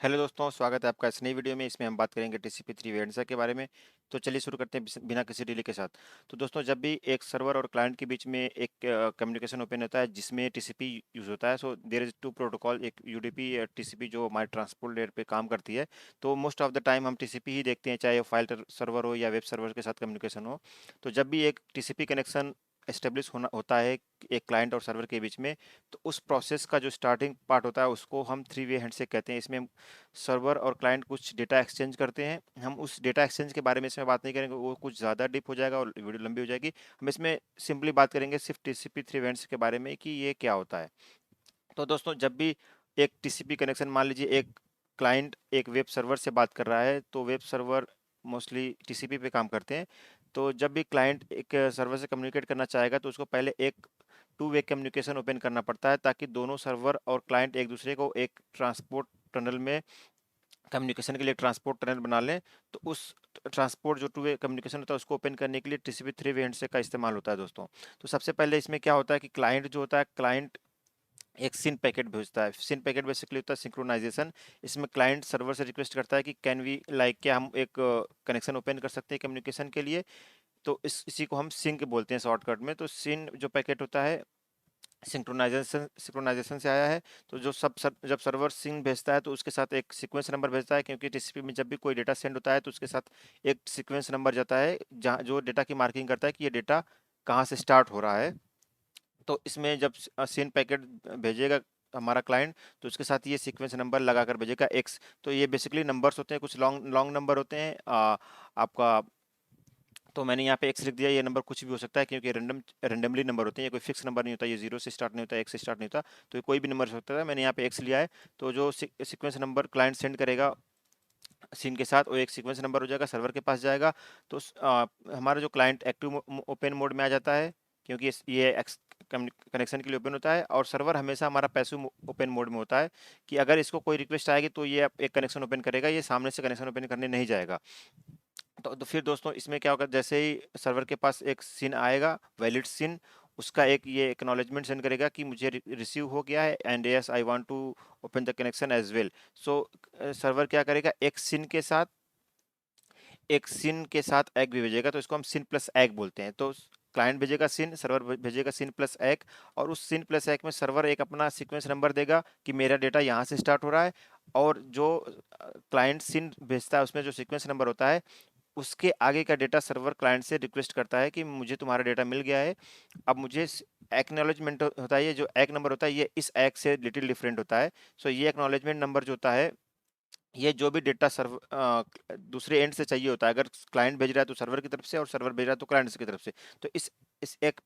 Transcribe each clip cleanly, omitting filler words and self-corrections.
Hello दोस्तों, स्वागत है आपका इस नई वीडियो में। इसमें हम बात करेंगे टीसीपी 3 वे आंसर के बारे में। तो चलिए शुरू करते हैं बिना किसी डिले के साथ। तो दोस्तों, जब भी एक सर्वर और क्लाइंट के बीच में एक कम्युनिकेशन ओपन होता है जिसमें टीसीपी यूज होता है, so there is two protocol, एक यूडीपी या टीसीपी जो हमारे ट्रांसपोर्ट लेयर पे काम करती है। तो मोस्ट ऑफ द टाइम हम टीसीपी ही देखते हैं, चाहे फाइल सर्वर हो या वेब सर्वर के साथ कम्युनिकेशन हो। तो जब भी एक टीसीपी कनेक्शन एस्टेब्लिश होना होता है एक क्लाइंट और सर्वर के बीच में, तो उस प्रोसेस का जो स्टार्टिंग पार्ट होता है उसको हम थ्री वे हैंडशेक कहते हैं। इसमें सर्वर और क्लाइंट कुछ डेटा एक्सचेंज करते हैं। हम उस डेटा एक्सचेंज के बारे में इसमें बात नहीं करेंगे, वो कुछ ज़्यादा डीप हो जाएगा और वीडियो लंबी हो जाएगी। हम इसमें सिंपली बात करेंगे सिर्फ टीसीपी 3 इवेंट्स के बारे में कि ये क्या होता है। तो दोस्तों, जब भी एक टीसीपी कनेक्शन, मान लीजिए एक क्लाइंट एक वेब सर्वर से बात कर रहा है, तो वेब सर्वर मोस्टली टीसीपी पे काम करते हैं। तो जब भी क्लाइंट एक सर्वर से कम्युनिकेट करना चाहेगा तो उसको पहले एक टू वे कम्युनिकेशन ओपन करना पड़ता है, ताकि दोनों सर्वर और क्लाइंट एक दूसरे को एक ट्रांसपोर्ट टनल में कम्युनिकेशन के लिए ट्रांसपोर्ट टनल बना लें। तो उस ट्रांसपोर्ट जो टू वे कम्युनिकेशन होता है उसको ओपन करने के लिए टीसीपी 3 वे हैंडशेक का इस्तेमाल होता है दोस्तों। तो सबसे पहले इसमें क्या होता है कि क्लाइंट जो होता है, क्लाइंट एक सिन पैकेट भेजता है। सिन पैकेट बेसिकली होता है सिंक्रोनाइजेशन। इसमें क्लाइंट सर्वर से रिक्वेस्ट करता है कि कैन वी लाइक, क्या हम एक कनेक्शन ओपन कर सकते हैं कम्युनिकेशन के लिए। तो इसी को हम सिंक बोलते हैं शॉर्टकट में। तो सिन जो पैकेट होता है सिंक्रोनाइजेशन सिंक्रोनाइजेशन से आया है। तो जब सर्वर सिंक भेजता है तो उसके साथ एक सीक्वेंस नंबर भेजता है, क्योंकि टीसीपी में जब भी कोई डेटा सेंड होता है तो उसके साथ एक सीक्वेंस नंबर जाता है जहाँ जो डेटा की मार्किंग करता है कि ये डेटा कहाँ से स्टार्ट हो रहा है। तो इसमें जब सिन पैकेट भेजेगा हमारा क्लाइंट, तो उसके साथ ये सीक्वेंस नंबर लगा कर भेजेगा एक्स। तो ये बेसिकली नंबर्स होते हैं, कुछ लॉन्ग लॉन्ग नंबर होते हैं आपका। तो मैंने यहाँ पे एक्स लिख दिया। ये नंबर कुछ भी हो सकता है, क्योंकि रेंडमली नंबर होते हैं, ये कोई फिक्स नंबर नहीं होता। ये जीरो से स्टार्ट नहीं होता, एक्स से स्टार्ट नहीं होता। तो ये कोई भी नंबर हो सकता है। मैंने यहाँ पे एक्स लिया है। तो जो सीक्वेंस नंबर क्लाइंट सेंड करेगा सिन के साथ, वो एक सीक्वेंस नंबर हो जाएगा, सर्वर के पास जाएगा। तो हमारा जो क्लाइंट एक्टिव ओपन मोड में आ जाता है, क्योंकि ये कनेक्शन के लिए ओपन होता है। और सर्वर हमेशा हमारा पैसिव ओपन मोड में होता है, कि अगर इसको कोई रिक्वेस्ट आएगी तो ये एक कनेक्शन ओपन करेगा, ये सामने से कनेक्शन ओपन करने नहीं जाएगा। तो फिर दोस्तों, इसमें क्या होगा, जैसे ही सर्वर के पास एक सिन आएगा, वैलिड सिन, उसका एक ये एक्नॉलेजमेंट सेंड करेगा कि मुझे रिसीव हो गया है and yes I want to open the connection as well. So server क्या करेगा, एक सिन के साथ एग भी भेजेगा। तो इसको हम सिन प्लस एग बोलते हैं। तो क्लाइंट भेजेगा सिन, सर्वर भेजेगा सिन प्लस एग। और उस सिन प्लस एग में सर्वर एक अपना सीक्वेंस नंबर देगा कि मेरा डेटा यहाँ से स्टार्ट हो रहा है। और जो क्लाइंट सिन भेजता है उसमें जो सीक्वेंस नंबर होता है, उसके आगे का डेटा सर्वर क्लाइंट से रिक्वेस्ट करता है कि मुझे तुम्हारा डेटा मिल गया है। अब मुझे एक्नॉलेजमेंट होता है, ये जो एक नंबर होता है ये इस एक से लिटिल डिफरेंट होता है। सो ये एक्नॉलेजमेंट नंबर जो होता है, ये जो भी डेटा दूसरे एंड से चाहिए होता है। अगर क्लाइंट भेज रहा है तो सर्वर की तरफ से, और सर्वर भेज रहा है तो क्लाइंट की तरफ से। तो इस एक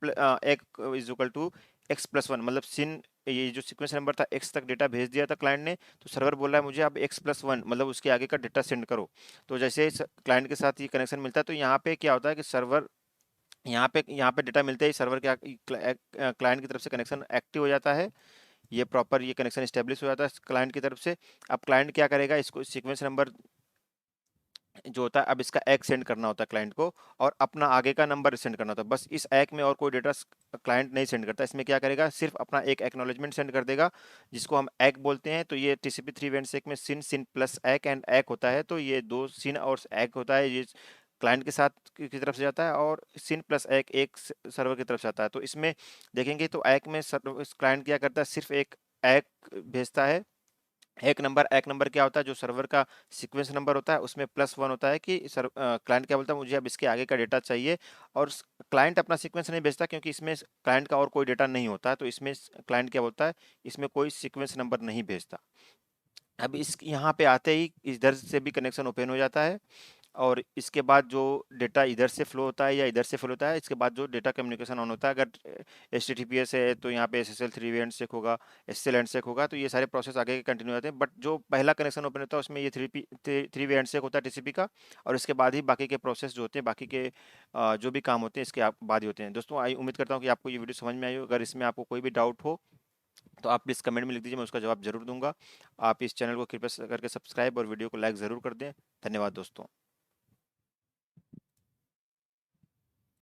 is equal to x plus one, मतलब सिन, ये जो सीक्वेंस नंबर था एक्स तक डेटा भेज दिया था क्लाइंट ने। तो सर्वर बोल रहा है मुझे अब एक्स प्लस वन, मतलब उसके आगे का डेटा सेंड करो। तो जैसे क्लाइंट के साथ ये कनेक्शन मिलता है, तो यहाँ पे क्या होता है कि सर्वर, यहाँ पे डेटा मिलते ही सर्वर के क्लाइंट की तरफ से कनेक्शन एक्टिव हो जाता है। ये प्रॉपर ये कनेक्शन स्टेब्लिश हो जाता है क्लाइंट की तरफ से। अब क्लाइंट क्या करेगा, इसको सीक्वेंस नंबर जो होता है, अब इसका एक सेंड करना होता है क्लाइंट को, और अपना आगे का नंबर सेंड करना होता है। बस इस एक में और कोई डेटा क्लाइंट नहीं सेंड करता। इसमें क्या करेगा, सिर्फ अपना एक एक्नॉलेजमेंट सेंड कर देगा, जिसको हम एक बोलते हैं। तो ये टीसीपी 3 इवेंट्स एक में सिन, सिन प्लस एक एंड एक होता है। तो ये दो सिन और एक होता है, ये क्लाइंट के साथ की तरफ से जाता है, और सिन प्लस एक एक सर्वर की तरफ से आता है। तो इसमें देखेंगे तो एक में क्लाइंट क्या करता है, सिर्फ एक भेजता है। एक नंबर क्या होता है, जो सर्वर का सीक्वेंस नंबर होता है उसमें प्लस वन होता है कि क्लाइंट क्या बोलता है, मुझे अब इसके आगे का डेटा चाहिए। और क्लाइंट अपना सीक्वेंस नहीं भेजता, क्योंकि इसमें क्लाइंट का और कोई डेटा नहीं होता है। तो इसमें क्लाइंट क्या बोलता है, इसमें कोई सीक्वेंस नंबर नहीं भेजता। अब इस यहाँ पे आते ही इधर से भी कनेक्शन ओपन हो जाता है। और इसके बाद जो डेटा इधर से फ्लो होता है या इधर से फ्लो होता है, इसके बाद जो डेटा कम्युनिकेशन ऑन होता है, अगर HTTPS है तो यहाँ पे SSL 3 वे हैंडशेक होगा, SSL हैंडशेक होगा। तो ये सारे प्रोसेस आगे के कंटिन्यू होते हैं। बट जो पहला कनेक्शन ओपन होता है उसमें ये थ्री वे हैंडशेक होता है टीसीपी का। और इसके बाद ही बाकी के प्रोसेस जो होते हैं, बाकी के जो भी काम होते हैं इसके बाद ही होते हैं। दोस्तों, आई उम्मीद करता हूँ कि आपको ये वीडियो समझ में आई हो। अगर इसमें आपको कोई भी डाउट हो तो आप प्लीज़ कमेंट में लिख दीजिए, मैं उसका जवाब जरूर दूंगा। आप इस चैनल को कृपया करके सब्सक्राइब और वीडियो को लाइक ज़रूर कर दें। धन्यवाद दोस्तों।